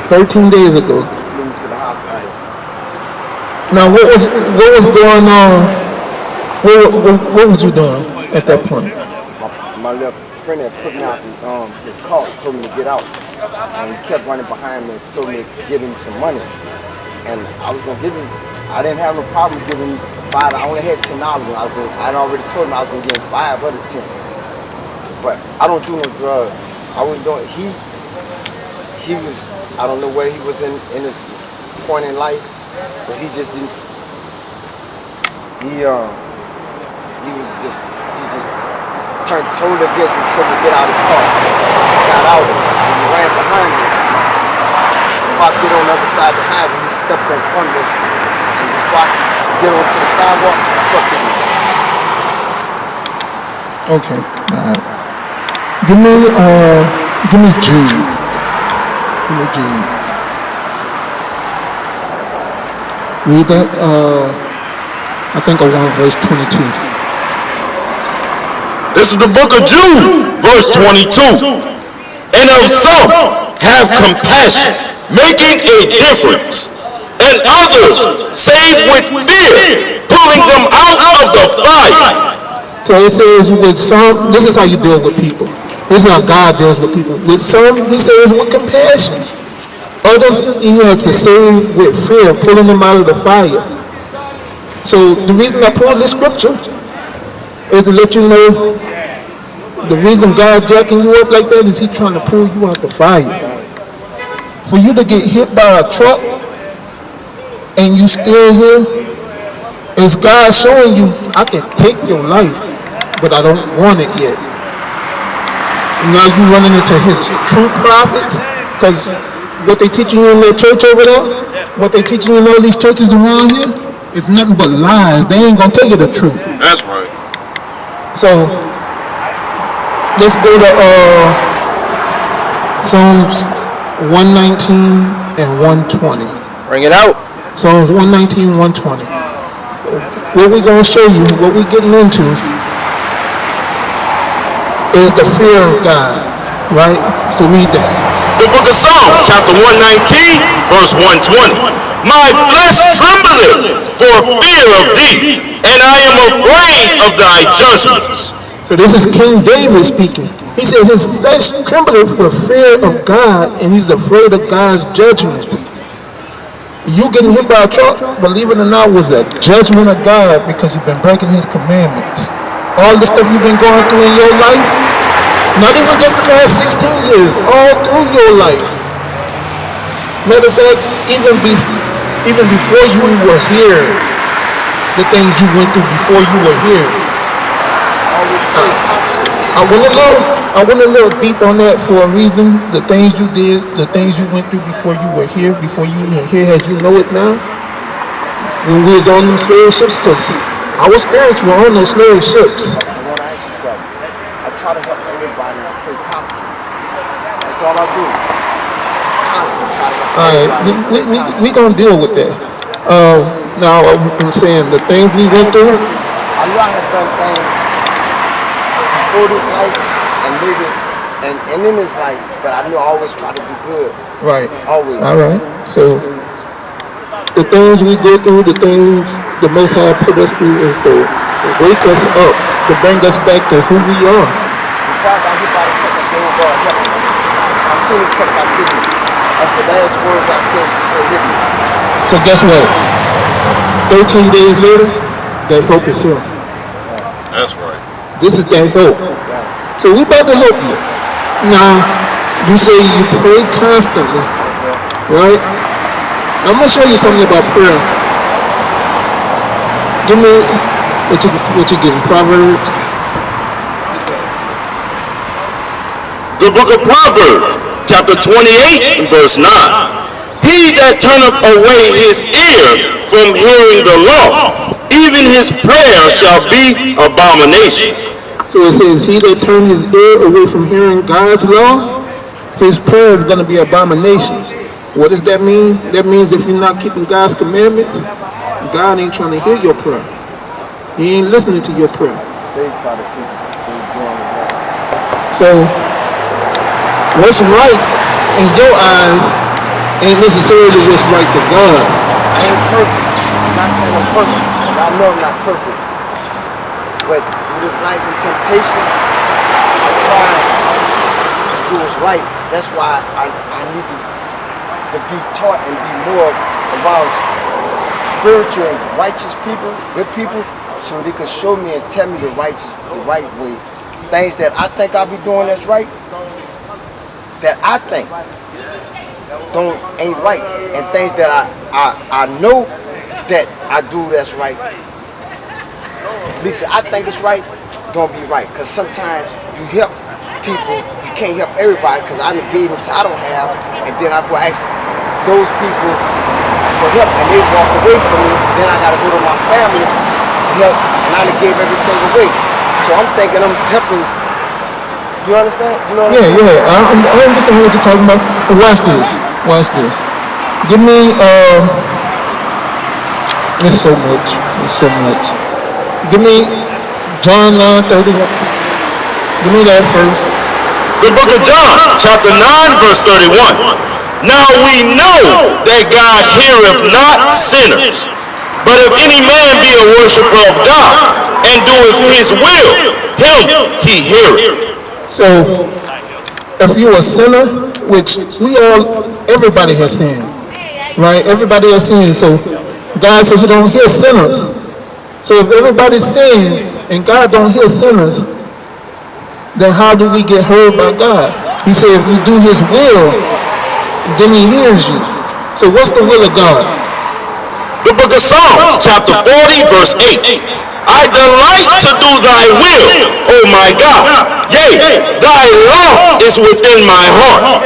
13 days ago. Flew me to the hospital. Now, what was going on? What was you doing at that point? My little friend had put me out his car, told me to get out. And he kept running behind me and told me to give him some money. And I was going to give him, I didn't have no problem giving him $5. I only had $10. I'd already told him I was going to give him 5 out of 10. But I don't do no drugs. I was doing, he was, I don't know where he was in his point in life, but he just didn't, he just turned totally against me, told me to get out of his car. I got out and he ran behind me. Before I get on the other side of the highway, he stepped in front of me. And before I get onto the sidewalk, the truck hit me. Okay, all right. Give me Jude. Give me Jude. Read that, I think I want verse 22. This is the book of Jude, verse 22. And of some have compassion, making a difference, and others save with fear, pulling them out of the fire. So it says with some, this is how you deal with people. This is how God deals with people. With some, he says with compassion. Others, he had to save with fear, pulling them out of the fire. So the reason I pulled this scripture is to let you know the reason God jacking you up like that is he trying to pull you out the fire. For you to get hit by a truck and you still here, is God showing you, I can take your life, but I don't want it yet. Now you running into his true prophets, because what they teaching you in their church over there, what they teaching you in all these churches around here, is nothing but lies. They ain't gonna tell you the truth. That's right. So let's go to Psalms 119 and 120. Bring it out. Psalms 119, 120. What we're going to show you, what we're getting into, is the fear of God, right? So read that. The book of Psalms, chapter 119, verse 120. My flesh trembleth for fear of thee, and I am afraid of thy judgments. So this is King David speaking. He said his flesh trembleth for fear of God, and he's afraid of God's judgments. You getting hit by a truck, believe it or not, was a judgment of God because you've been breaking his commandments. All the stuff you've been going through in your life, not even just the last 16 years, all through your life. Matter of fact, even before you were here, the things you went through before you were here. I went a little deep on that for a reason. The things you did, the things you went through before you were here, before you were here as you know it now. When we was on them slave ships, because I was spiritual on those slave ships. I want to ask you something. I try to help everybody and I pray constantly. That's all I do. Constantly try to help everybody. We gonna deal with that. Now I'm saying the things we went through. I knew I had done things before this life and maybe and in this life, but I knew I always try to do good. Right. Always. All right. So the things we go through, the things the Most High put us through is to wake us up, to bring us back to who we are. Before I got hit by the truck, I said, oh God, help me. I seen the truck got hit me. That's the last words I said before it hit me. So guess what? 13 days later, that hope is here. That's right. This is that hope. So we about to help you. Now, you say you pray constantly, right? I'm going to show you something about prayer. Give me what you getting, Proverbs? The book of Proverbs, chapter 28 and verse 9. He that turneth away his ear from hearing the law, even his prayer shall be abomination. So it says, he that turned his ear away from hearing God's law, his prayer is going to be abomination. What does that mean? That means if you're not keeping God's commandments, God ain't trying to hear your prayer. He ain't listening to your prayer. They try to keep us doing it. So what's right in your eyes ain't necessarily what's right to God. I ain't perfect. I'm not saying I'm perfect. I know I'm not perfect. But through this life of temptation, I'm trying to do what's right. That's why I need to be taught and be more around spiritual and righteous people, good people, so they can show me and tell me the right way. Things that I think I'll be doing that's right, that I think ain't right, and things that I know that I do that's right. At least I think it's right, don't be right. Because sometimes you help people, you can't help everybody, because I done gave until I don't have, and then I go ask those people for help, and they walk away from me. Then I gotta go to my family for help, and I done gave everything away. So I'm thinking I'm helping. Do you understand? You know what I'm saying? I understand what you're talking about. But watch this. Give me, there's so much. Give me John 9:31. Give me that first. The book of John, chapter 9, verse 31. Now we know that God heareth not sinners, but if any man be a worshiper of God, and doeth his will, him he heareth. So, if you're a sinner, which everybody has sinned, right? Everybody has sinned. So, God said he don't hear sinners. So if everybody's sinned and God don't hear sinners, then how do we get heard by God? He said if you do his will, then he hears you. So what's the will of God? The book of Psalms, chapter 40, verse 8. I delight to do thy will, O my God. Yea, thy law is within my heart.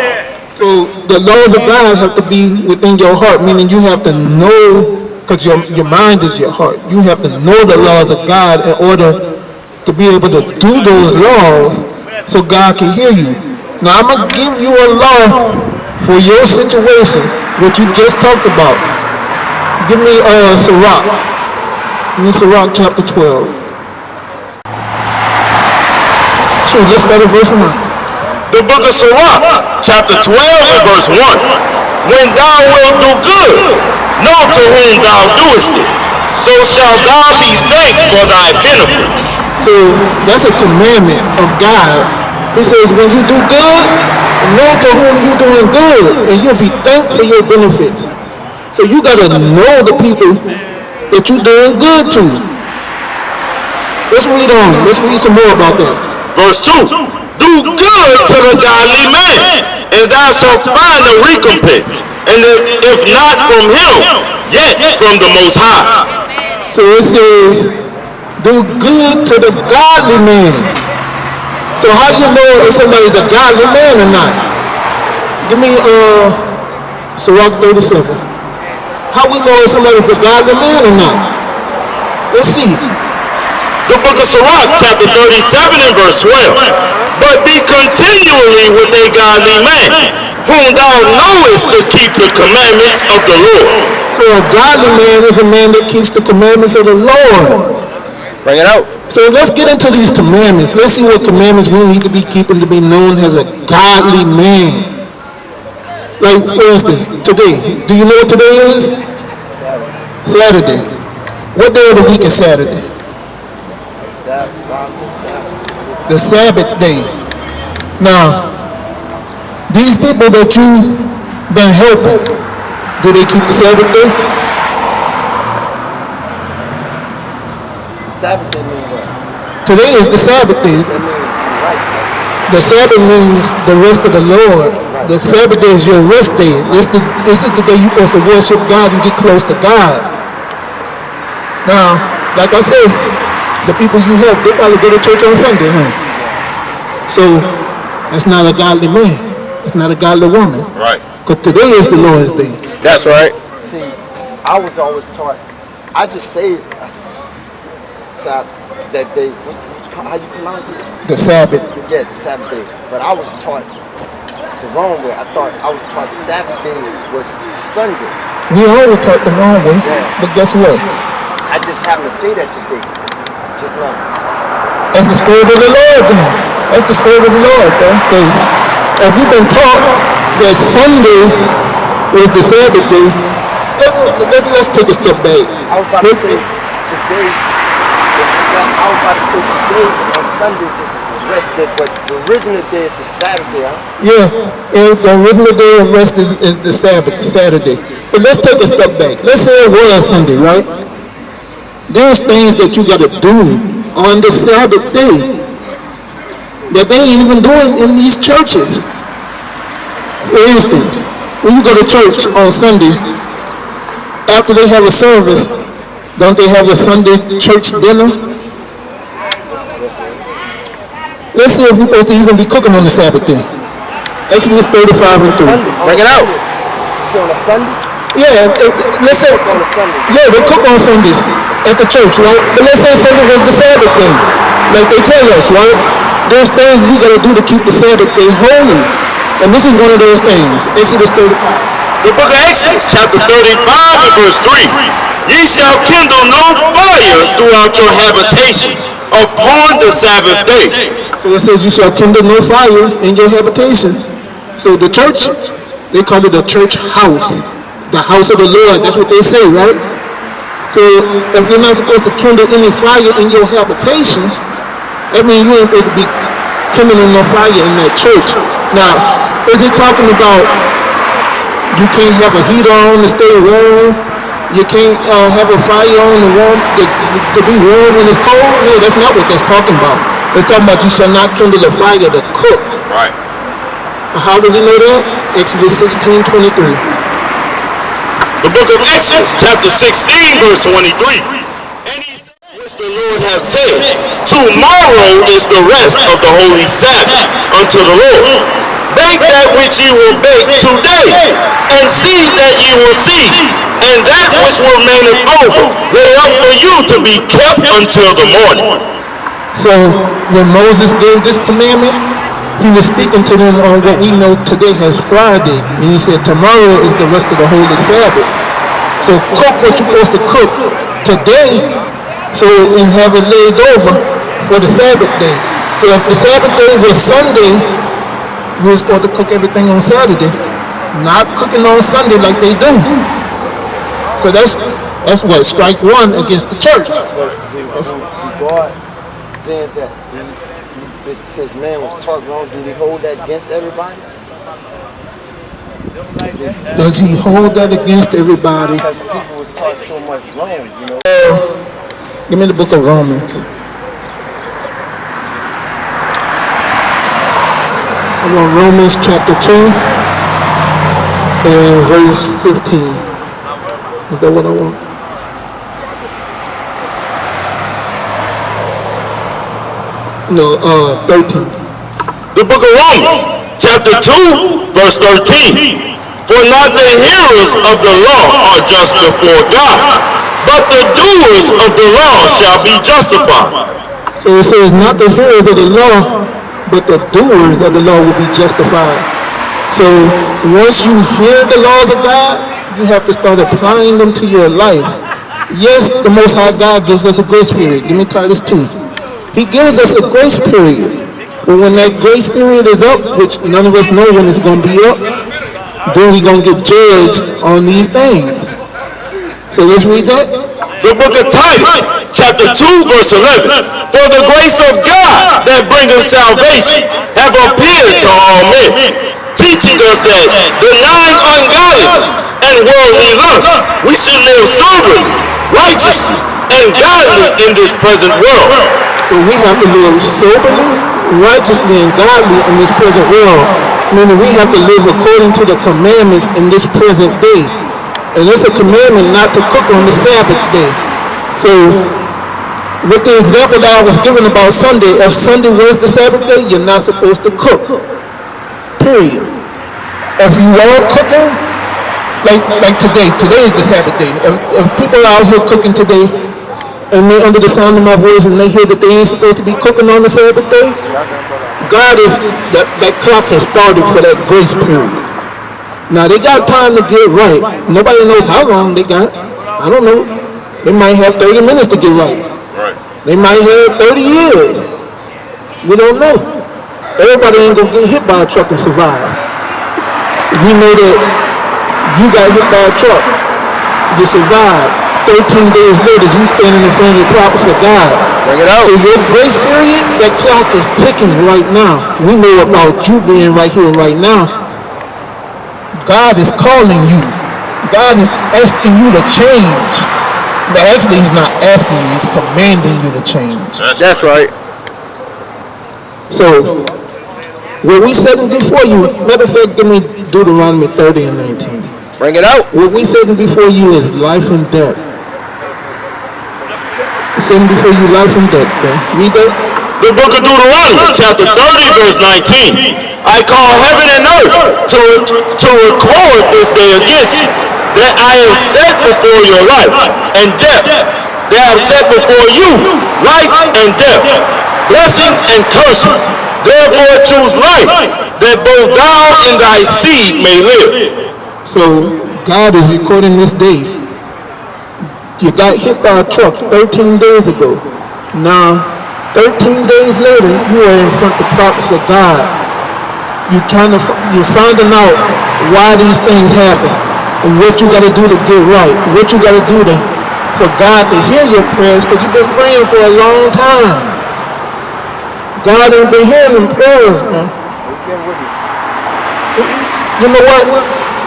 So the laws of God have to be within your heart, meaning you have to know, because your mind is your heart. You have to know the laws of God in order to be able to do those laws so God can hear you. Now I'm going to give you a law for your situation, what you just talked about. Give me Sirach. Give me Sirach chapter 12. Sure, let's start at verse 1. The book of Sirach, chapter 12 and verse 1. When thou wilt do good, know to whom thou doest it, so shalt thou be thanked for thy benefits. So that's a commandment of God. He says when you do good, know to whom you're doing good, and you'll be thanked for your benefits. So you gotta know the people that you're doing good to. Let's read on. Let's read some more about that. Verse 2. Do good to the godly man, and thou shalt find a recompense, and if not from him, yet from the Most High. So it says, do good to the godly man. So how do you know if somebody's a godly man or not? Give me Sirach 37. How we know if somebody's a godly man or not? Let's see. The book of Sirach, chapter 37 and verse 12. But be continually with a godly man, whom thou knowest to keep the commandments of the Lord. So a godly man is a man that keeps the commandments of the Lord. Bring it out. So let's get into these commandments. Let's see what commandments we need to be keeping to be known as a godly man. Like, for instance, today. Do you know what today is? Saturday. What day of the week is Saturday? The Sabbath day. Now, these people that you've been helping, do they keep the Sabbath day? Sabbath day means what? Today is the Sabbath day. That means right. The Sabbath means the rest of the Lord. The Sabbath day is your rest day. This is the day you're supposed to worship God and get close to God. Now, like I said, the people you help, they probably go to church on Sunday, huh? So, that's not a godly man. It's not a godly woman. Right. Because today is the Lord's day. That's right. See, I was always taught, I just say that day, how you pronounce it? The Sabbath. Yeah, the Sabbath day. But I was taught the wrong way. I was taught the Sabbath day was Sunday. We always taught the wrong way. Yeah. But guess what? I just happened to say that today. Just now. That's the Spirit of the Lord, then. That's the Spirit of the Lord, bro. Because if we've been taught that Sunday was the Sabbath day. Let's take a step back. I was about to say today. I was about to say today on Sundays is the rest day, but the original day is the Saturday, huh? Yeah, and the original day of rest is the Sabbath, Saturday. But let's take a step back. Let's say it was Sunday, right? There's things that you got to do on the Sabbath day that they ain't even doing in these churches. For instance, when you go to church on Sunday, after they have a service, don't they have a Sunday church dinner? Let's see if we're supposed to even be cooking on the Sabbath day. Exodus 35 and 3. Bring it out. So on a Sunday? Yeah, let's say, On a Sunday. yeah, they cook on Sundays at the church, right? But let's say Sunday was the Sabbath day. Like they tell us, right? There's things we got to do to keep the Sabbath day holy. And this is one of those things. Exodus 35. The book of Exodus, chapter 35 and verse 3. Ye shall kindle no fire throughout your habitations upon the Sabbath day. So it says you shall kindle no fire in your habitations. So the church, they call it the church house. The house of the Lord, that's what they say, right? So if you're not supposed to kindle any fire in your habitation, that means you ain't supposed to be kindling no fire in that church. Now, is it talking about you can't have a heater on to stay warm? You can't have a fire on to be warm when it's cold? No, that's not what that's talking about. It's talking about you shall not kindle a fire to cook. Right. How do we know that? Exodus 16:23. The book of Exodus, chapter 16, verse 23. And he said, which the Lord hath said, tomorrow is the rest of the holy Sabbath unto the Lord. Bake that which ye will bake today, and see that ye will see, and that which remaineth over, lay up for you to be kept until the morning. So when Moses gave this commandment, he was speaking to them on what we know today as Friday. And he said tomorrow is the rest of the holy Sabbath. So cook what you're supposed to cook today so you have it laid over for the Sabbath day. So if the Sabbath day was Sunday, we were supposed to cook everything on Saturday, not cooking on Sunday like they do. So that's what strike one against the church. God, things that since man was taught wrong, do we hold that against everybody? Does he hold that against everybody? Because people was taught so much wrong, you know. Give me the book of Romans. I'm on Romans chapter 2 and verse 15. Is that what I want? No, 13. The book of Romans, chapter 2, verse 13. For not the hearers of the law are just before God, but the doers of the law shall be justified. So it says not the hearers of the law, but the doers of the law will be justified. So once you hear the laws of God, you have to start applying them to your life. Yes, the Most High God gives us a grace period. Give me Titus 2. He gives us a grace period. But when that grace period is up, which none of us know when it's going to be up, then we're going to get judged on these things. So let's read that. The book of Titus, chapter 2, verse 11. For the grace of God that bringeth salvation have appeared to all men, teaching us that, denying ungodliness and worldly lust, we should live soberly, righteously, and godly in this present world. So we have to live soberly, righteously, and godly in this present world. Meaning we have to live according to the commandments in this present day. And it's a commandment not to cook on the Sabbath day. So with the example that I was given about Sunday, if Sunday was the Sabbath day, you're not supposed to cook. Period. If you are cooking, like today is the Sabbath day. If people are out here cooking today, and they're under the sound of my voice and they hear that they ain't supposed to be cooking on the Sabbath day, God is, that clock has started for that grace period. Now they got time to get right. Nobody knows how long they got. I don't know. They might have 30 minutes to get right. They might have 30 years. We don't know. Everybody ain't gonna get hit by a truck and survive. We know that You got hit by a truck. You survived. 13 days later, you standing in front of the prophets of God. Bring it out. So your grace period, that clock is ticking right now. We know about you being right here right now. God is calling you. God is asking you to change. But actually, he's not asking you, he's commanding you to change. That's right. So, what we said before you, matter of fact, give me Deuteronomy 30 and 19. Bring it out. What we said before you is life and death. Said before you life and death, man. Read that. The book of Deuteronomy, chapter 30, verse 19. I call heaven and earth to record this day against you, that I have set before your life and death. That I have set before you life and death, blessing and cursing. Therefore choose life, that both thou and thy seed may live. So God is recording this day. You got hit by a truck 13 days ago. Now, 13 days later, you are in front of the prophets of God. You're finding out why these things happen and what you got to do to get right. What you got to do for God to hear your prayers, because you've been praying for a long time. God ain't been hearing them prayers, man. You know what?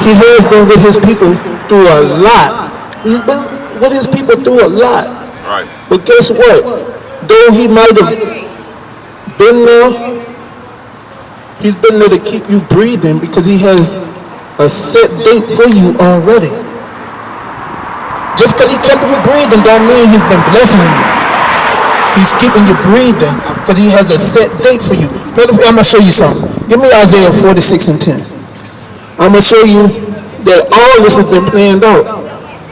He has been with his people through a lot. He's been with his people through a lot. Right. But guess what? Though he might have been there, he's been there to keep you breathing, because he has a set date for you already. Just because he kept you breathing don't mean he's been blessing you. He's keeping you breathing because he has a set date for you. I'm going to show you something. Give me Isaiah 46 and 10. I'm going to show you that all this has been planned out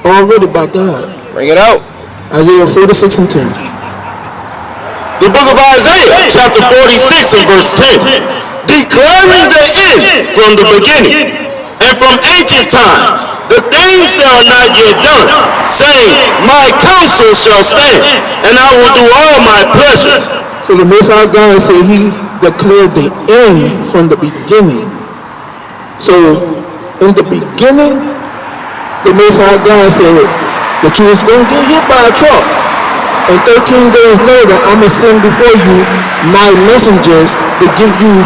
already by God. Bring it out. Isaiah 46 and 10. The book of Isaiah, chapter 46 and verse 10. Declaring the end from the beginning, and from ancient times, the things that are not yet done, saying, my counsel shall stand, and I will do all my pleasure. So the Most High God said he declared the end from the beginning. So in the beginning, the Most High God said that you was going to get hit by a truck. And 13 days later, I'm going to send before you my messengers to give you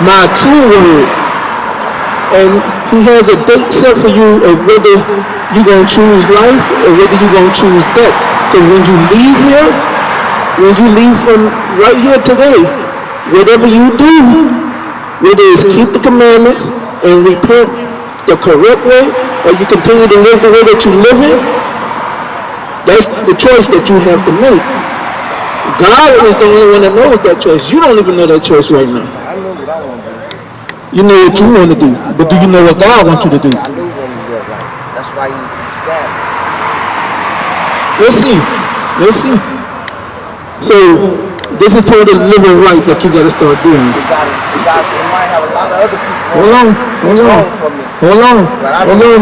my true word. And he has a date set for you of whether you're going to choose life or whether you're going to choose death. Because when you leave here, when you leave from right here today, whatever you do, whether it's keep the commandments and repent the correct way, or you continue to live the way that you live in, that's the choice that you have to make. God is the only one that knows that choice. You don't even know that choice right now. I know what I want to do. You know what you want to do, but do you know what God wants you to do? I know what I'm doing right. That's why he's stabbed. Let's see. Let's see. So this is part of the living right that you got to start doing. It might have a lot of other people. Hold on,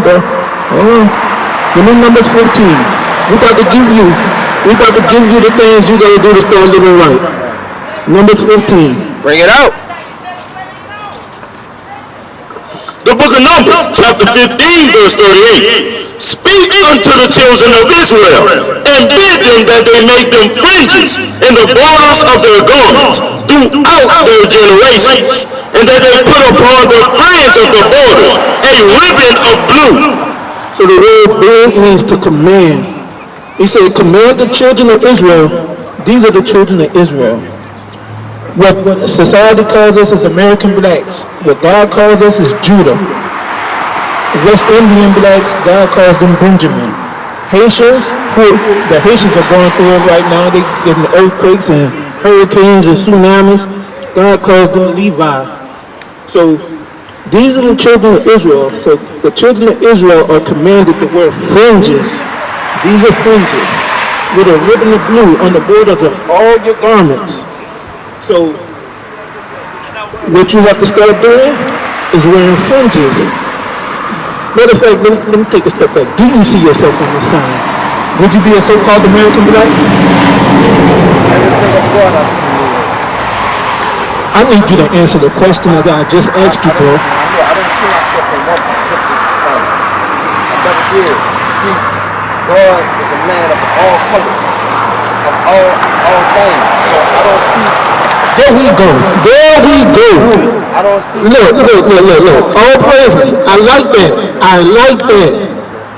bro. Hold on. Give me Numbers 15. We about to give you the things you got to do to start living right. Numbers 15. Bring it out. The book of Numbers, chapter 15, verse 38. Speak unto the children of Israel, and bid them that they make them fringes in the borders of their garments throughout their generations, and that they put upon the fringe of the borders a ribbon of blue. So the word bid means to command. He said, command the children of Israel. These are the children of Israel. What society calls us is American blacks. What God calls us is Judah. West Indian blacks, God calls them Benjamin. Haitians, the Haitians are going through it right now. They're getting earthquakes and hurricanes and tsunamis. God calls them Levi. So these are the children of Israel. So the children of Israel are commanded to wear fringes. These are fringes with a ribbon of blue on the borders of all your garments. So what you have to start doing is wearing fringes. Matter of fact, let me take a step back. Do you see yourself on this sign? Would you be a so-called American black? Everything I'm doing, I see you. I need you to answer the question that I just asked you, bro. I don't see myself in one specific thing. never did. See, God is a man of all colors, of all things. So I don't see. There we go. There we go. I don't see. Look. All praises. I like that.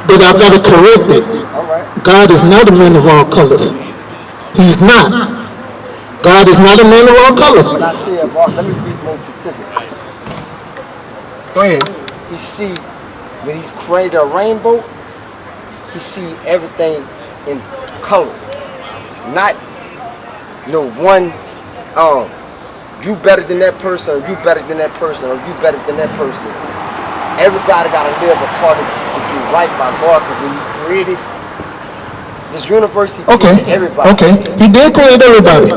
But I've got to correct it. All right. God is not a man of all colors. He's not. God is not a man of all colors. When I say of all, let me be more specific. Go ahead. He see, when he created a rainbow, he see everything in color. Not one, you better than that person, or you better than that person, or you better than that person. Everybody got to live according to do right by God, because when he created this universe, he created everybody. Okay. He did create everybody.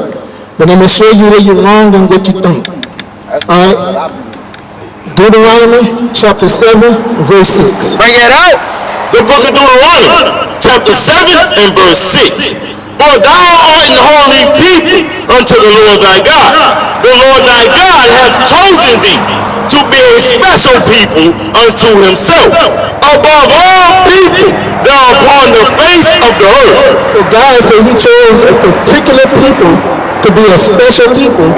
But I'm going to show you where you're wrong and what you think. That's all right. what I believe. Deuteronomy chapter 7, verse 6. Bring it out. The book of Deuteronomy, chapter 7 and verse 6. For thou art an holy people unto the Lord thy God. The Lord thy God hath chosen thee to be a special people unto himself, above all people that are upon the face of the earth. So God said he chose a particular people to be a special people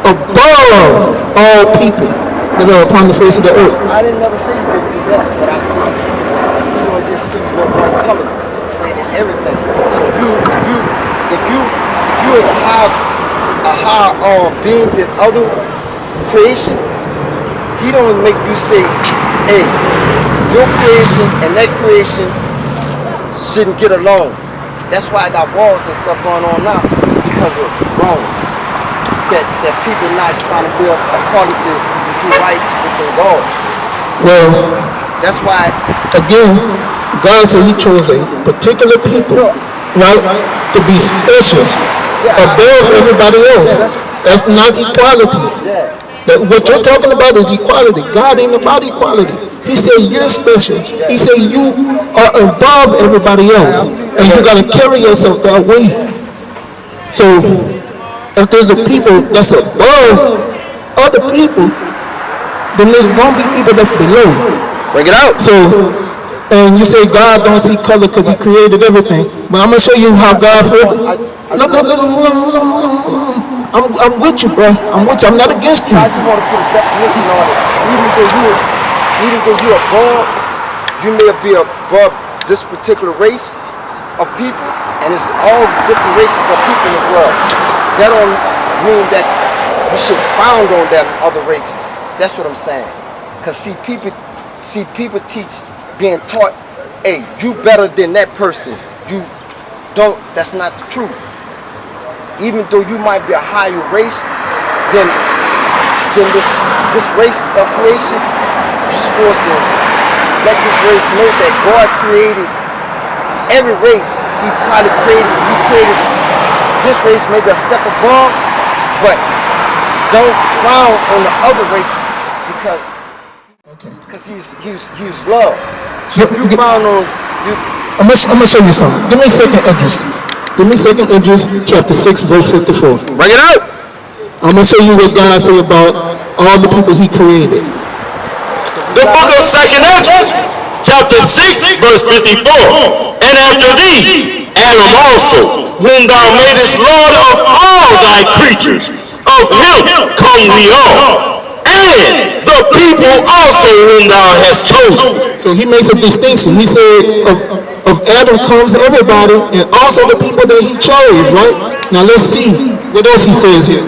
above all people that are upon the face of the earth. I didn't never say you didn't do that, but I see you don't just see no one color, because he created everything. So if you is a higher being than other creation, he don't make you say, hey, your creation and that creation shouldn't get along. That's why I got wars and stuff going on now, because of wrong. That people not trying to live according to do right within God. Well, that's why, again, God said he chose a particular people, right, to be special above everybody else. That's not equality. What you're talking about is equality. God ain't about equality. He said you're special. He said you are above everybody else, and you got to carry yourself that way. So if there's a people that's above other people, then there's going to be people that's below. Bring it out. So, and you say God don't see color because he created everything. But I'm going to show you how God feels. Look, hold on. I'm with you, bro. I'm with you. I'm not against you. I just want to put a definition on it. Even though you're above, you may be above this particular race of people, and it's all different races of people as well. That don't mean that you should frown on them other races. That's what I'm saying. Because people teach, being taught, hey, you better than that person. You don't, that's not the truth. Even though you might be a higher race than this race of creation, you're supposed to let this race know that God created every race. He created this race maybe a step above, but don't frown on the other races because he's love. So if you frown on you, I'm gonna show you something. Give me second Idris chapter 6 verse 54. Bring it out. I'm gonna show you what God say about all the people he created. The book of 2nd Ezra, chapter 6, verse 54. And after these, Adam also, whom thou madest Lord of all thy creatures, of him come we all, and the people also whom thou hast chosen. So he makes a distinction. He said of Adam comes everybody, and also the people that he chose, right? Now let's see what else he says here.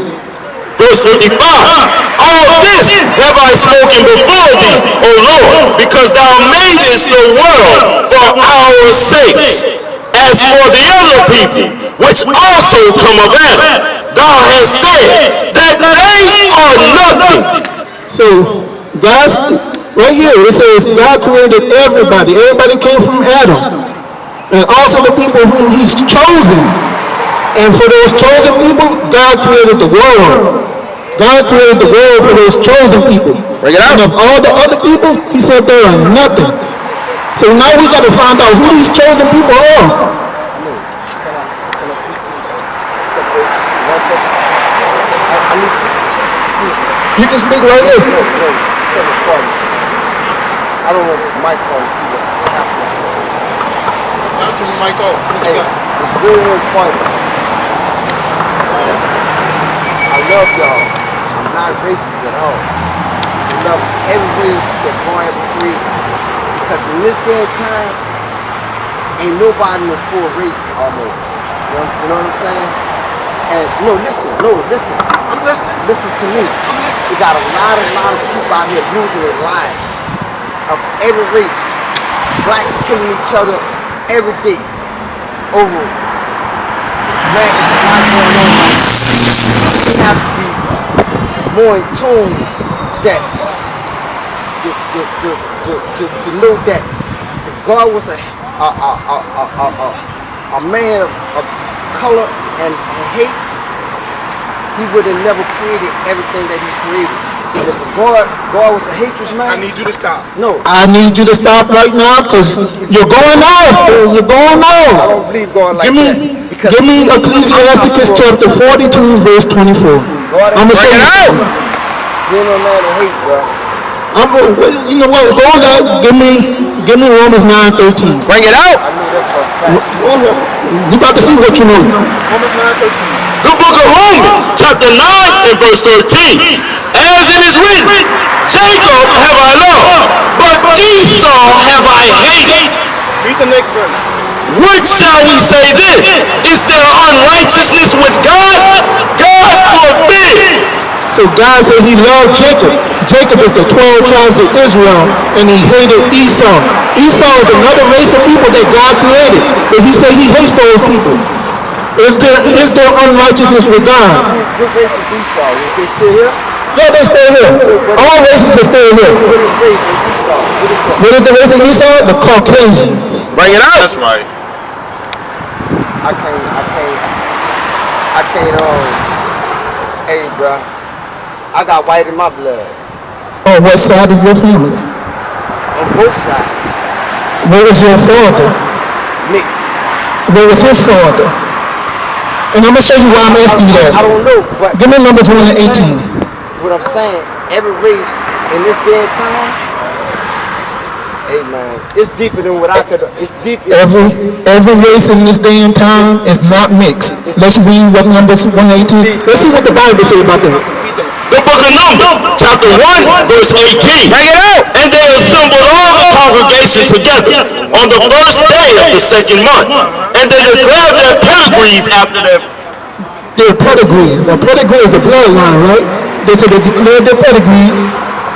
Verse 55, all this have I spoken before thee, O Lord, because thou madest the world for our sakes. As for the other people, which also come of Adam, thou hast said that they are nothing. So God's right here, it says God created everybody. Everybody came from Adam. And also the people whom he's chosen. And for those chosen people, God created the world. God created the world for those chosen people. And of all the other people, he said they are nothing. So now we got to find out who these chosen people are. Can I speak to you separate? 1 second. I need, excuse me. You can speak right here. No, separate party. I don't want the microphone people. turn the mic off. Hey, it's really important. I love y'all. I'm not racist at all. I love every race that God ever created. Because in this day and time, ain't nobody in the full race almost. You know what I'm saying? And listen. I'm listening. Listen to me. I'm listening. You got a lot of people out here losing their lives of every race. Blacks killing each other every day over. Man, it's a lot going on right now. We have to be more in tune that to know that if God was a man of color and hate, he would have never created everything that he created. And if God was a hatred man, I need you to stop. No. I need you to stop right now because you're going off, bro. You're going I off. don't believe God like Give me Ecclesiasticus chapter 42, verse 24. I'm going to say it out. You ain't no man of hate, bro. You know what? Hold up. Give me Romans 9:13. Bring it out. I knew that for a fact. You about to see what you know. Romans 9:13. The book of Romans, chapter 9 and verse 13. As it is written, Jacob have I loved, but Esau have I hated. Read the next verse. What shall we say then? Is there unrighteousness with God? God forbid. So God said he loved Jacob. Jacob is the 12 tribes of Israel, and he hated Esau. Esau is another race of people that God created, but he said he hates those people. Is there unrighteousness with God? What race is Esau? Is they still here? Yeah, they're still here. All races are still here. What is race of Esau? What is the race of Esau? The Caucasians. Bring it out. That's right. I can't, hey, bro. I got white in my blood. On what side of your family? On both sides. Where was your father? Mixed. Where was his father? And I'm going to show you why I'm asking you that. I don't know, but give me Numbers 1 and 18. What I'm saying, every race in this day and time, hey man, it's deeper than what I could. It's deep. Every race in this day and time is not mixed. Let's read what Numbers 1:18. Let's see what the Bible says about that. The book of Numbers, chapter 1, verse 18. Bring it out. And they assembled all the congregation together on the first day of the second month, and they declared their pedigrees after their pedigrees. The pedigree is the bloodline, right? They said they declared their pedigrees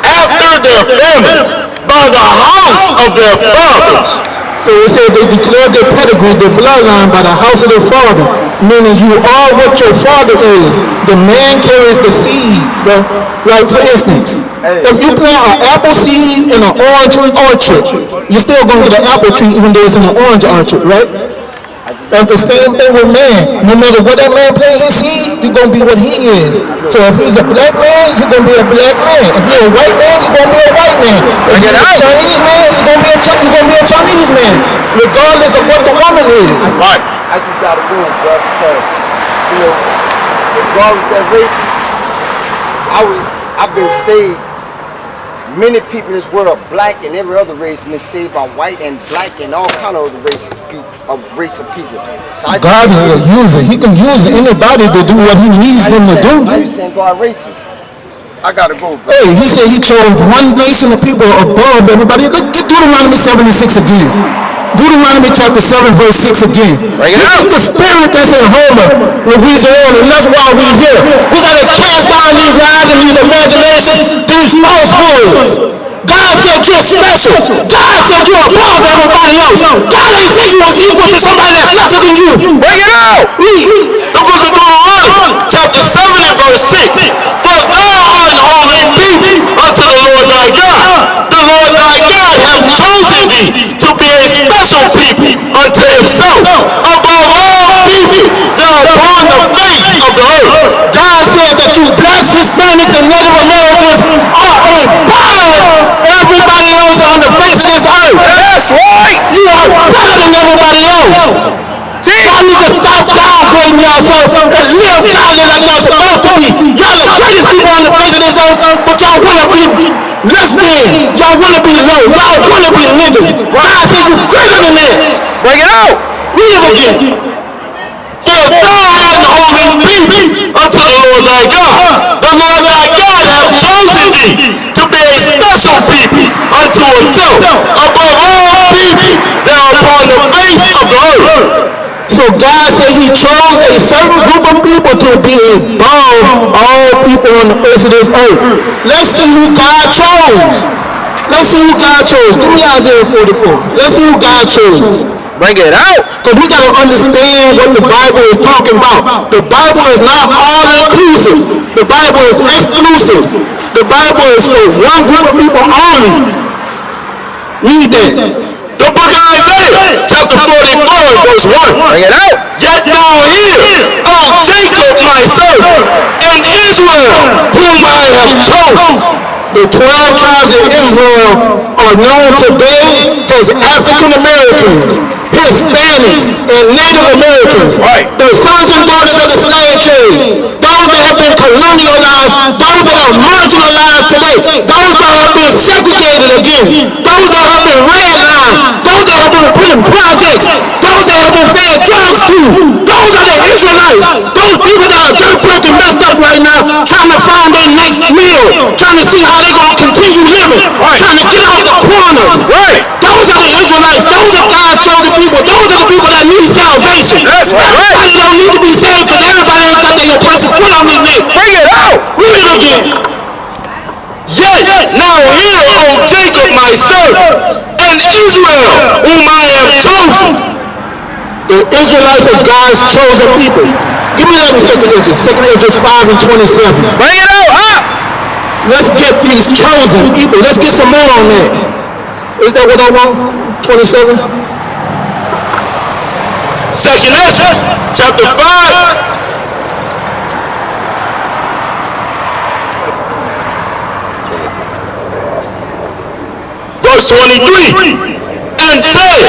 after their families by the house of their fathers. So it said they declared their pedigree, their bloodline by the house of their father. Meaning you are what your father is. The man carries the seed, bro. Like for instance, if you plant an apple seed in an orange orchard, you're still going to get an apple tree even though it's in an orange orchard, right? That's the same thing with man. No matter what that man plant his seed, you're going to be what he is. So if he's a black man, you're going to be a black man. If you're a white man, you're going to be a white man. If he's a Chinese man, you're going to be a Chinese man. Regardless of what the woman is. Right. I just got to go, bro, because, if God was that racist, I've been saved. Many people in this world, black and every other race, been saved by white and black and all kind of other races of people. So God is a user. He can use anybody to do what he needs them to do. Why you saying God racist? I gotta go, bro. Hey, he said he chose one nation of people above everybody. Look at Deuteronomy 76 again. Deuteronomy chapter 7 verse 6 again. This is the spirit that's in Homer, Louisiana, and that's why we're here. We gotta cast down these lies and these imaginations, these falsehoods. God said you're special. God said you're above everybody else. God ain't said you was equal to somebody that's lesser than you. Bring it out. Read. The book of Deuteronomy, chapter 7 and verse 6. For thou art an holy people unto the Lord thy God. The Lord thy God hath chosen thee to be a special people unto himself above all people that are upon the face of the earth. God said that you blacks, Hispanics, and Native Americans are above everybody else on the face of this earth. That's right. You are better than everybody else. Y'all need to stop downgrading yourself and live godly like y'all supposed to be. Y'all the greatest people on the face of this earth, but y'all want to be less than. Y'all want to be low. Y'all want to be niggas. God said you're greater than that. Bring it out. Read it again. For thou art an holy people unto the Lord thy God. The Lord thy God hath chosen thee to be a special people unto himself above all people that are upon the face of the earth. So God said he chose a certain group of people to be above all people on the face of this earth. Let's see who God chose. Let's see who God chose. Give me Isaiah 44. Let's see who God chose. Bring it out. Because we got to understand what the Bible is talking about. The Bible is not all-inclusive. The Bible is exclusive. The Bible is for one group of people only. Read that. The book of Isaiah, chapter 44, verse 1. Bring it out. Yet thou hear, O Jacob my servant, and Israel whom I have chosen. The 12 tribes of Israel are known today as African Americans, Hispanics, and Native Americans. Right. The sons and daughters of the slave trade, those that have been colonialized, those that are marginalized today, those that are being segregated against, those that have been redlined, those that have been put in projects, those that have been fed drugs to. Those are the Israelites. Those people that are dirt broke and messed up right now, trying to find their next meal, trying to see how they're going to continue living, trying to get out the corners. Right. Those are the Israelites. Those are God's chosen people. Those are the people that need salvation. That's right. Everybody don't need to be saved because everybody ain't got their oppressive foot on their neck. Bring it out. Read it again. Yet now hear, O Jacob my servant, and Israel whom I have chosen. The Israelites are God's chosen people. Give me that in 2 Esdras. 2 Esdras 5 and 27. Bring it out. Huh? Let's get these chosen people. Let's get some more on that. Is that what I want? 27? 2 Esdras, chapter 5. Verse 23. And said,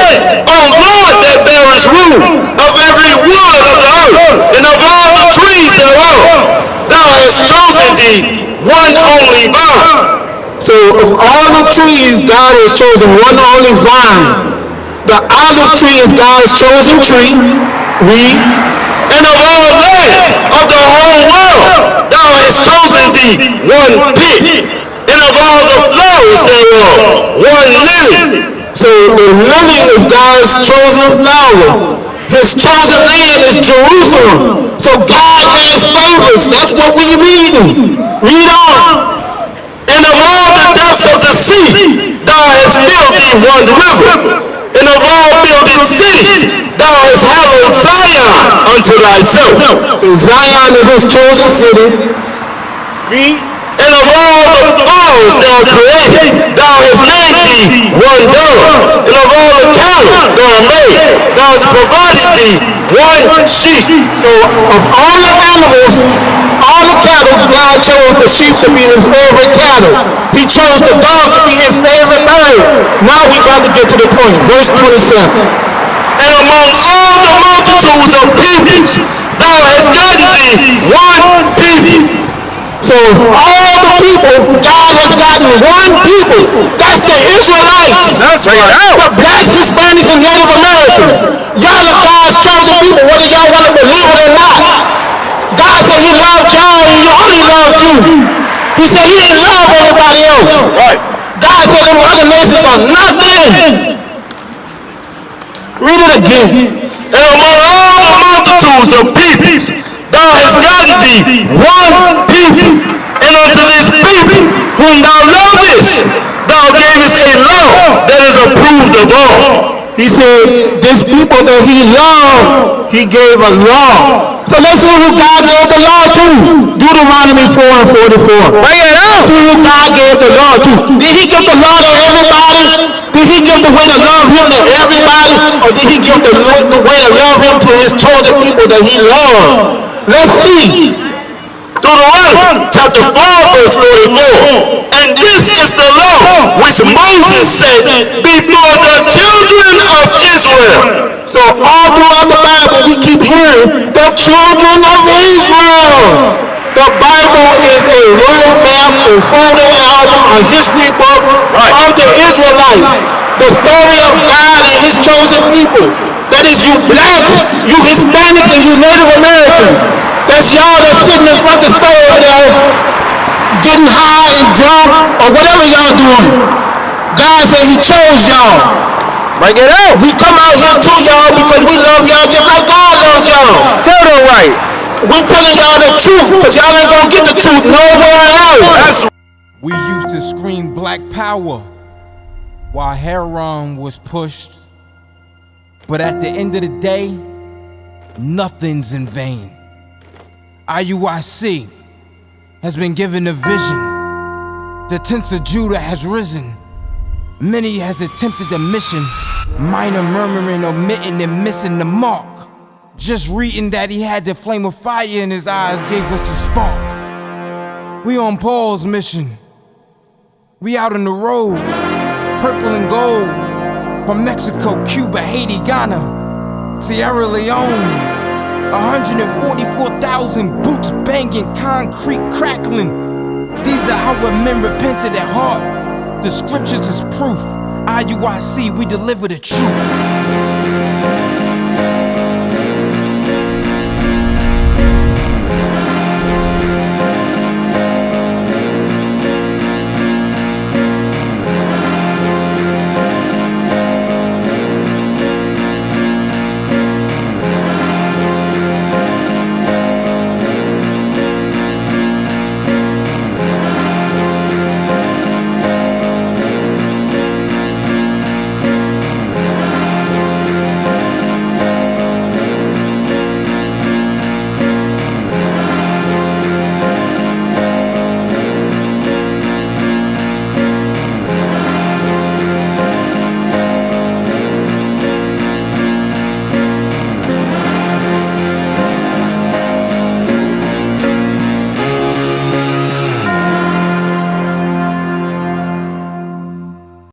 O Lord that bearest root of every wood of the earth, and of all the trees thereof, thou hast chosen thee one only vine. So of all the trees, God has chosen one only vine. The olive tree is God's chosen tree. Read. And of all lands of the whole world, thou hast chosen thee one pit. And of all the flowers thereof, one lily. So the lily is God's chosen flower. His chosen land is Jerusalem. So God has favorites. That's what we reading. Read on. And of all the depths of the sea, thou hast built thee one river. And of all builded cities, thou hast hallowed Zion unto thyself. So Zion is his chosen city. Read. And of all the fowls thou created, thou hast named thee one dove. And of all the cattle thou made, thou hast provided thee one sheep. So of all the animals, all the cattle, God chose the sheep to be his favorite cattle. He chose the dog to be his favorite bird. Now we about to get to the point. Verse 27. And among all the multitudes of peoples, thou hast gotten thee one people. So all the people, God has gotten one people. That's the Israelites. That's right. The blacks, Hispanics, and Native Americans. Y'all are God's chosen people, whether y'all want to believe it or not. God said he loved y'all and he only loved you. He said he didn't love everybody else. Right. God said them other nations are nothing. Read it again. And among all the multitudes of peoples, thou hast gotten thee one people. And unto this people whom thou lovest, thou gavest a law that is approved of all. He said, this people that he loved, he gave a law. So let's see who God gave the law to. Deuteronomy 4 and 44. Bring it out. See who God gave the law to. Did he give the law to everybody? Did he give the way to love him to everybody? Or did he give the way to love him to his chosen people that he loved? Let's see. Deuteronomy chapter 4 verse 44. And this is the law which Moses set before the children of Israel. So all throughout the Bible we keep hearing the children of Israel. The Bible is a roadmap, a photo album, a history book of the Israelites. The story of God and his chosen people. That is you blacks, you Hispanics, and you Native Americans. That's y'all that's sitting in front of the store over there getting high and drunk or whatever y'all doing. God said he chose y'all. Bring it out. We come out here to y'all because we love y'all just like God loves y'all. Tell them right. We telling y'all the truth because y'all ain't gonna get the truth nowhere else. We used to scream black power while heroin was pushed. But at the end of the day, nothing's in vain. IUIC has been given a vision. The tents of Judah has risen. Many has attempted the mission, minor murmuring, omitting, and missing the mark. Just reading that he had the flame of fire in his eyes gave us the spark. We on Paul's mission. We out on the road, purple and gold, from Mexico, Cuba, Haiti, Ghana, Sierra Leone. 144,000 boots banging, concrete crackling. These are our men repented at heart. The scriptures is proof. IUIC, we deliver the truth.